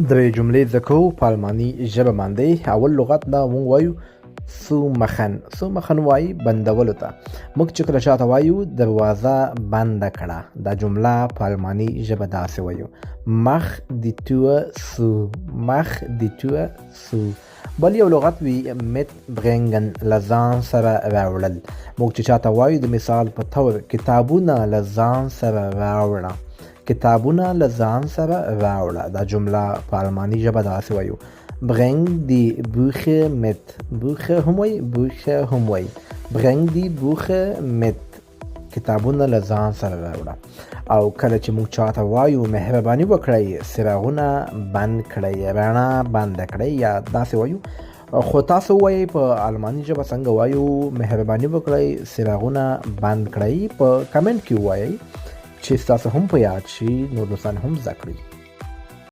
درې جملې زده کوو په الماني ژبه باندې. اول لغت دا مونږ وایو سومخن. سومخن وایي بندولو ته. موږ چې کله چاته وایو دروازه بنده کړه، دا جمله په الماني ژبه داسې وایو: مخ دی تور سو، مخ دی تور سو. بل یو لغت وي مت برنګن، له ځان سره راوړل. موږ چې چاته وایو د مثال په تور کتابونه له ځان سره راوړه، کتابونه له ځان سره راوړه. دا جمله په الماني ژبه داسې وایو: bring die Bücher mit. Bücher هم وایي، Bücher هم وایي. bring die Bücher mit، کتابونه له ځان سره راوړه. او کله چې موږ چاته وایو مهرباني وکړئ، څراغونه بند کړئ، رڼا بنده کړئ، یا داسې وایو. خو تاسو وایي په الماني ژبه څنګه وایو؟ مهرباني وکړئ څراغونه بند کړئ. په کمنټ کې وایي چې ستاسو هم په یاد شي، نور دوستان هم زده کړي.